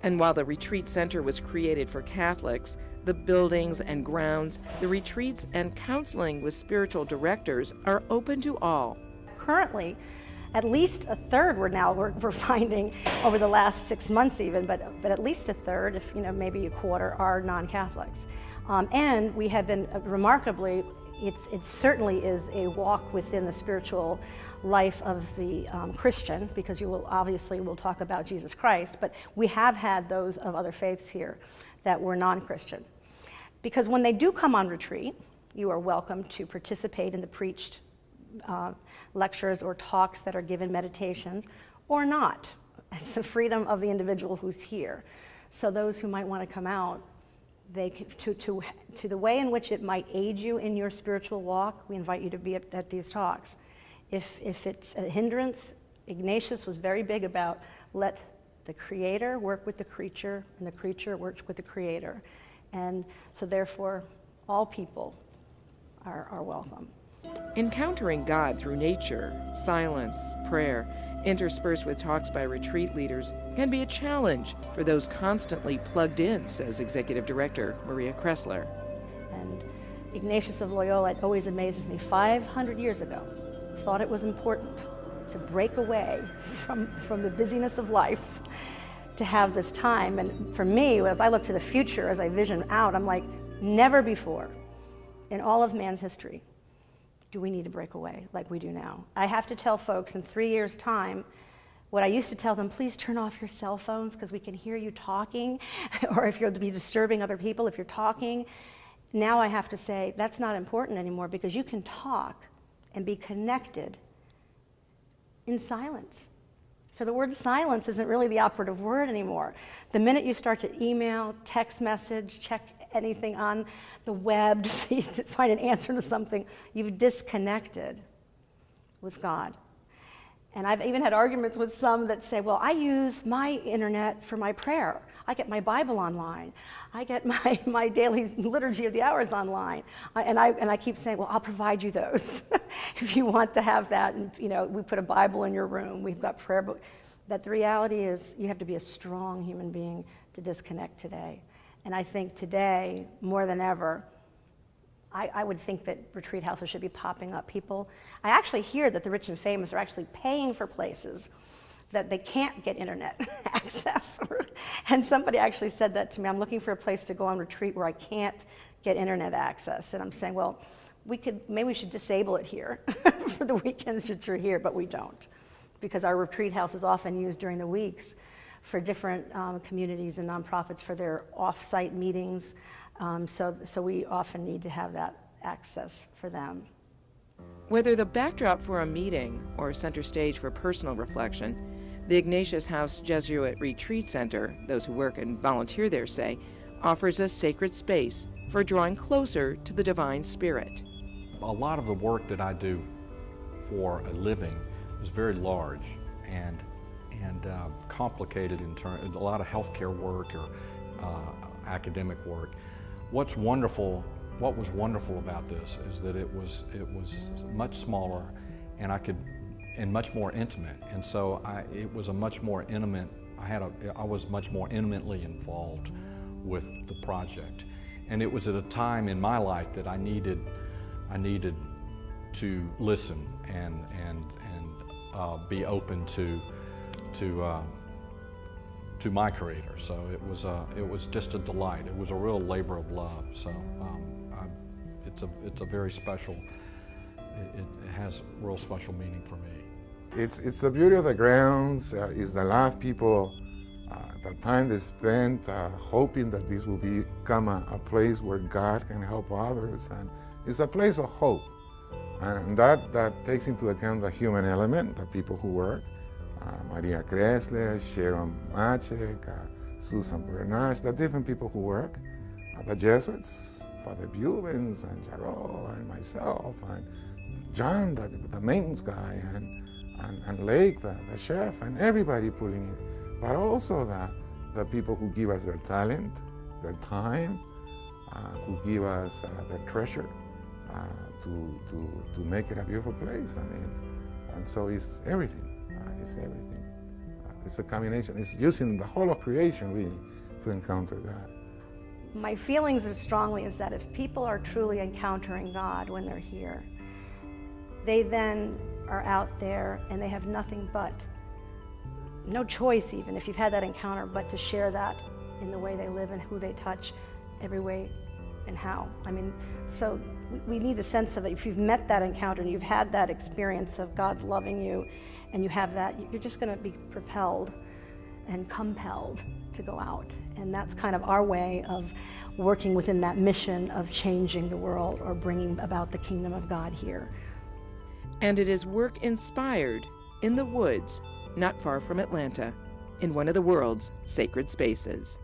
And while the retreat center was created for Catholics, the buildings and grounds, the retreats and counseling with spiritual directors are open to all. Currently, at least a third we're finding over the last 6 months even, but at least a third, if maybe a quarter, are non-Catholics. And we have been remarkably, it certainly is a walk within the spiritual life of the Christian, because we'll talk about Jesus Christ, but we have had those of other faiths here that were non-Christian. Because when they do come on retreat, you are welcome to participate in the preached lectures or talks that are given, meditations, or not. It's the freedom of the individual who's here. So those who might want to come out, to the way in which it might aid you in your spiritual walk, we invite you to be at these talks. If it's a hindrance, Ignatius was very big about let the creator work with the creature, and the creature works with the creator. And so therefore, all people are welcome. Encountering God through nature, silence, prayer, interspersed with talks by retreat leaders, can be a challenge for those constantly plugged in, says Executive Director Maria Cressler. And Ignatius of Loyola, it always amazes me, 500 years ago, thought it was important to break away from the busyness of life to have this time. And for me, as I look to the future, as I vision out, I'm like, never before in all of man's history do we need to break away like we do now. I have to tell folks in 3 years' time what I used to tell them, please turn off your cell phones because we can hear you talking, or if you're to be disturbing other people if you're talking. Now I have to say that's not important anymore, because you can talk and be connected in silence. So the word silence isn't really the operative word anymore. The minute you start to email, text message, check anything on the web to find an answer to something, you've disconnected with God. And I've even had arguments with some that say, well, I use my internet for my prayer. I get my Bible online. I get my daily liturgy of the hours online. And I keep saying, well, I'll provide you those if you want to have that. And we put a Bible in your room. We've got prayer books. But the reality is you have to be a strong human being to disconnect today. And I think today, more than ever, I would think that retreat houses should be popping up. I actually hear that the rich and famous are actually paying for places that they can't get internet access. And somebody actually said that to me, I'm looking for a place to go on retreat where I can't get internet access. And I'm saying, well, maybe we should disable it here for the weekends that you're here, but we don't. Because our retreat house is often used during the weeks for different communities and nonprofits for their off-site meetings. So we often need to have that access for them. Whether the backdrop for a meeting or center stage for personal reflection, the Ignatius House Jesuit Retreat Center, those who work and volunteer there say, offers a sacred space for drawing closer to the divine spirit. A lot of the work that I do for a living is very large and complicated in terms, a lot of healthcare work or academic work. What was wonderful about this is that it was much smaller, and much more intimate. And so it was a much more intimate. I was much more intimately involved with the project, and it was at a time in my life that I needed to listen and be open to my Creator. So it was just a delight. It was a real labor of love. So it's a very special. It has real special meaning for me. It's the beauty of the grounds. It's the love people, the time they spent hoping that this will become a place where God can help others, and it's a place of hope. And that takes into account the human element, the people who work. Maria Cressler, Sharon Maciek, Susan Bernache, the different people who work. The Jesuits, Father Bubens and Jarreau and myself and John, the maintenance guy, and Lake, the chef, and everybody pulling in. But also the people who give us their talent, their time, who give us their treasure to make it a beautiful place. I mean, and so it's everything. It's everything. It's a combination. It's using the whole of creation really to encounter God. My feelings as strongly is that if people are truly encountering God when they're here, they then are out there and they have nothing but, no choice even, if you've had that encounter, but to share that in the way they live and who they touch, every way and how. I mean, so we need a sense of it. If you've met that encounter and you've had that experience of God's loving you and you have that, you're just going to be propelled and compelled to go out. And that's kind of our way of working within that mission of changing the world or bringing about the kingdom of God here. And it is work inspired in the woods, not far from Atlanta, in one of the world's sacred spaces.